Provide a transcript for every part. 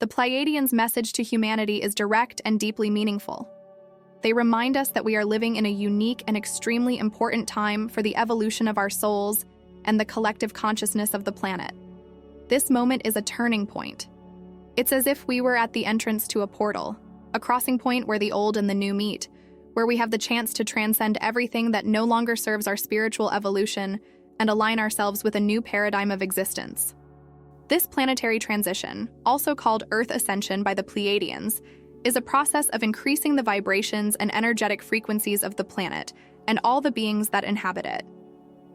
The Pleiadians' message to humanity is direct and deeply meaningful. They remind us that we are living in a unique and extremely important time for the evolution of our souls and the collective consciousness of the planet. This moment is a turning point. It's as if we were at the entrance to a portal, a crossing point where the old and the new meet, where we have the chance to transcend everything that no longer serves our spiritual evolution and align ourselves with a new paradigm of existence. This planetary transition, also called Earth Ascension by the Pleiadians, is a process of increasing the vibrations and energetic frequencies of the planet and all the beings that inhabit it.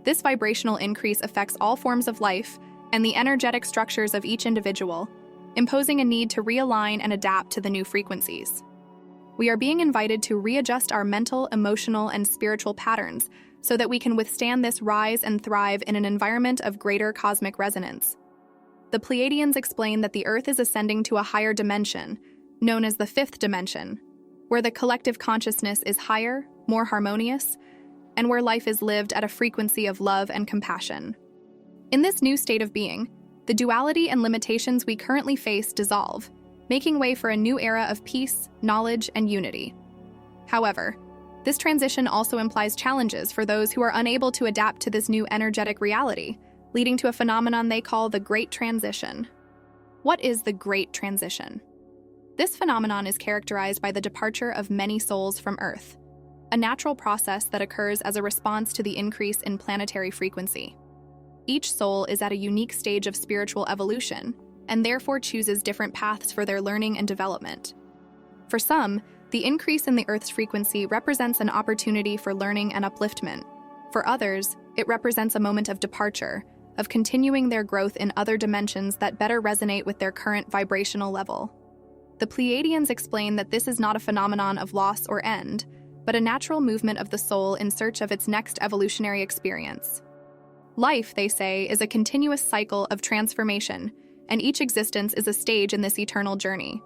This vibrational increase affects all forms of life and the energetic structures of each individual, imposing a need to realign and adapt to the new frequencies. We are being invited to readjust our mental, emotional, and spiritual patterns so that we can withstand this rise and thrive in an environment of greater cosmic resonance. The Pleiadians explain that the Earth is ascending to a higher dimension, known as the fifth dimension, where the collective consciousness is higher, more harmonious, and where life is lived at a frequency of love and compassion. In this new state of being, the duality and limitations we currently face dissolve, making way for a new era of peace, knowledge, and unity. However, this transition also implies challenges for those who are unable to adapt to this new energetic reality, leading to a phenomenon they call the Great Transition. What is the Great Transition? This phenomenon is characterized by the departure of many souls from Earth, a natural process that occurs as a response to the increase in planetary frequency. Each soul is at a unique stage of spiritual evolution, and therefore chooses different paths for their learning and development. For some, the increase in the Earth's frequency represents an opportunity for learning and upliftment. For others, it represents a moment of departure, of continuing their growth in other dimensions that better resonate with their current vibrational level. The Pleiadians explain that this is not a phenomenon of loss or end, but a natural movement of the soul in search of its next evolutionary experience. Life, they say, is a continuous cycle of transformation, and each existence is a stage in this eternal journey.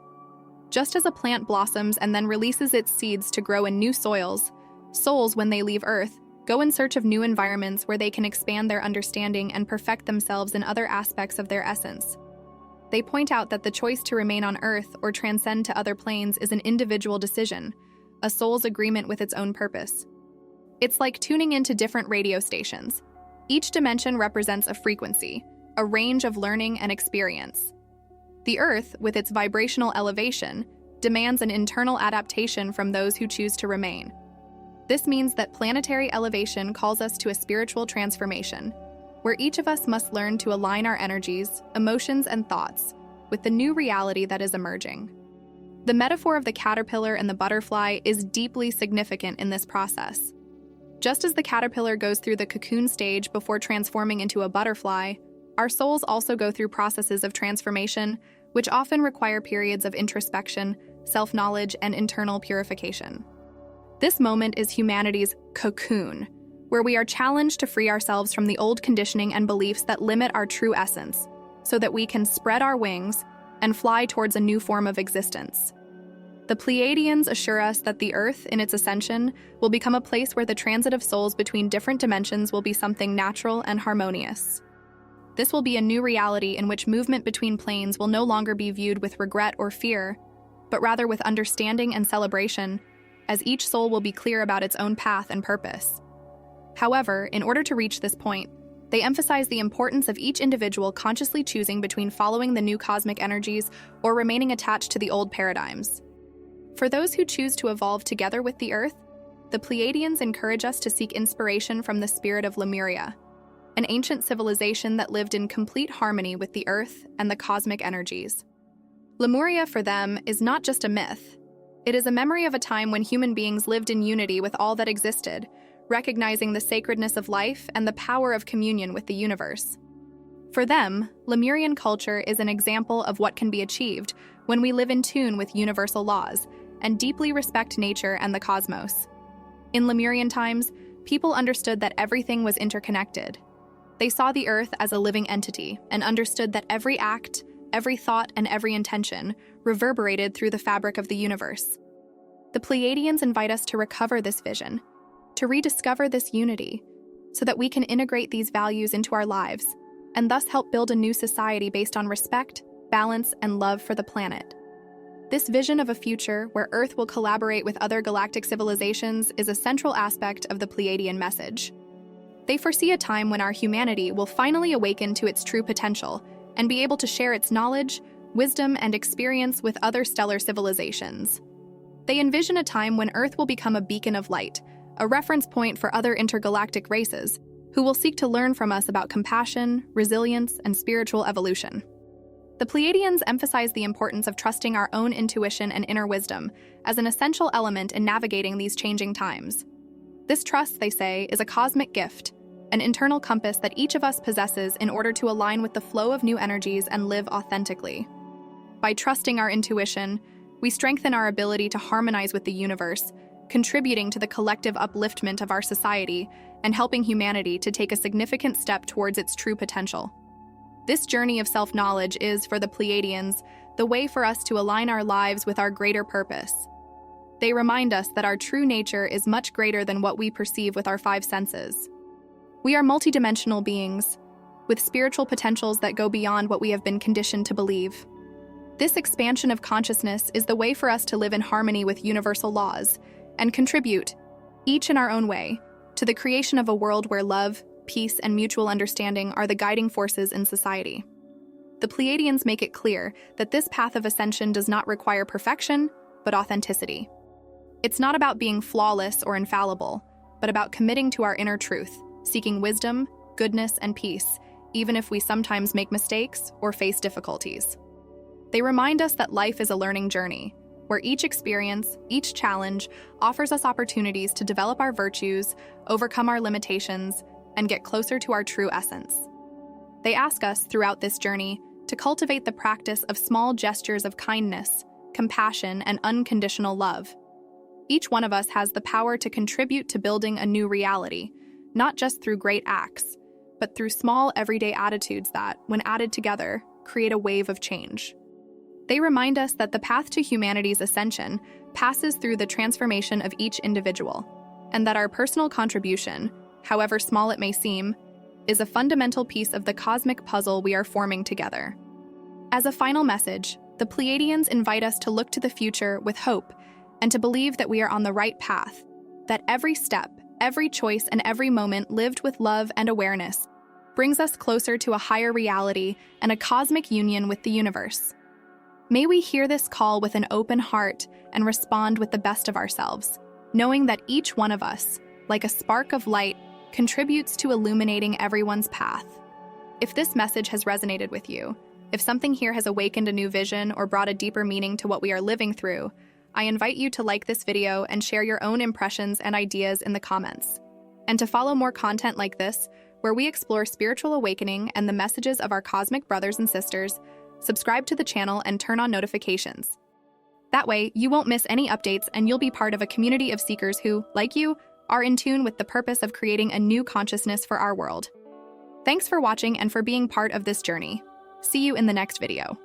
Just as a plant blossoms and then releases its seeds to grow in new soils, souls, when they leave Earth, go in search of new environments where they can expand their understanding and perfect themselves in other aspects of their essence. They point out that the choice to remain on Earth or transcend to other planes is an individual decision, a soul's agreement with its own purpose. It's like tuning into different radio stations. Each dimension represents a frequency, a range of learning and experience. The Earth, with its vibrational elevation, demands an internal adaptation from those who choose to remain. This means that planetary elevation calls us to a spiritual transformation, where each of us must learn to align our energies, emotions, and thoughts with the new reality that is emerging. The metaphor of the caterpillar and the butterfly is deeply significant in this process. Just as the caterpillar goes through the cocoon stage before transforming into a butterfly, our souls also go through processes of transformation, which often require periods of introspection, self-knowledge, and internal purification. This moment is humanity's cocoon, where we are challenged to free ourselves from the old conditioning and beliefs that limit our true essence, so that we can spread our wings and fly towards a new form of existence. The Pleiadians assure us that the Earth, in its ascension, will become a place where the transit of souls between different dimensions will be something natural and harmonious. This will be a new reality in which movement between planes will no longer be viewed with regret or fear, but rather with understanding and celebration, as each soul will be clear about its own path and purpose. However, in order to reach this point, they emphasize the importance of each individual consciously choosing between following the new cosmic energies or remaining attached to the old paradigms. For those who choose to evolve together with the Earth, the Pleiadians encourage us to seek inspiration from the spirit of Lemuria, an ancient civilization that lived in complete harmony with the Earth and the cosmic energies. Lemuria, for them, is not just a myth. It is a memory of a time when human beings lived in unity with all that existed, recognizing the sacredness of life and the power of communion with the universe. For them, Lemurian culture is an example of what can be achieved when we live in tune with universal laws and deeply respect nature and the cosmos. In Lemurian times, people understood that everything was interconnected. They saw the Earth as a living entity and understood that every act, every thought, and every intention reverberated through the fabric of the universe. The Pleiadians invite us to recover this vision, to rediscover this unity, so that we can integrate these values into our lives, and thus help build a new society based on respect, balance, and love for the planet. This vision of a future where Earth will collaborate with other galactic civilizations is a central aspect of the Pleiadian message. They foresee a time when our humanity will finally awaken to its true potential and be able to share its knowledge, wisdom, and experience with other stellar civilizations. They envision a time when Earth will become a beacon of light, a reference point for other intergalactic races who will seek to learn from us about compassion, resilience, and spiritual evolution. The Pleiadians emphasize the importance of trusting our own intuition and inner wisdom as an essential element in navigating these changing times. This trust, they say, is a cosmic gift, an internal compass that each of us possesses in order to align with the flow of new energies and live authentically. By trusting our intuition, we strengthen our ability to harmonize with the universe, contributing to the collective upliftment of our society and helping humanity to take a significant step towards its true potential. This journey of self-knowledge is, for the Pleiadians, the way for us to align our lives with our greater purpose. They remind us that our true nature is much greater than what we perceive with our five senses. We are multidimensional beings, with spiritual potentials that go beyond what we have been conditioned to believe. This expansion of consciousness is the way for us to live in harmony with universal laws and contribute, each in our own way, to the creation of a world where love, peace, and mutual understanding are the guiding forces in society. The Pleiadians make it clear that this path of ascension does not require perfection, but authenticity. It's not about being flawless or infallible, but about committing to our inner truth, seeking wisdom, goodness, and peace, even if we sometimes make mistakes or face difficulties. They remind us that life is a learning journey, where each experience, each challenge, offers us opportunities to develop our virtues, overcome our limitations, and get closer to our true essence. They ask us, throughout this journey, to cultivate the practice of small gestures of kindness, compassion, and unconditional love. Each one of us has the power to contribute to building a new reality, not just through great acts, but through small everyday attitudes that, when added together, create a wave of change. They remind us that the path to humanity's ascension passes through the transformation of each individual, and that our personal contribution, however small it may seem, is a fundamental piece of the cosmic puzzle we are forming together. As a final message, the Pleiadians invite us to look to the future with hope and to believe that we are on the right path, that every step, every choice, and every moment lived with love and awareness brings us closer to a higher reality and a cosmic union with the universe. May we hear this call with an open heart and respond with the best of ourselves, knowing that each one of us, like a spark of light, contributes to illuminating everyone's path. If this message has resonated with you, if something here has awakened a new vision or brought a deeper meaning to what we are living through, I invite you to like this video and share your own impressions and ideas in the comments. And to follow more content like this, where we explore spiritual awakening and the messages of our cosmic brothers and sisters, subscribe to the channel and turn on notifications. That way, you won't miss any updates and you'll be part of a community of seekers who, like you, are in tune with the purpose of creating a new consciousness for our world. Thanks for watching and for being part of this journey. See you in the next video.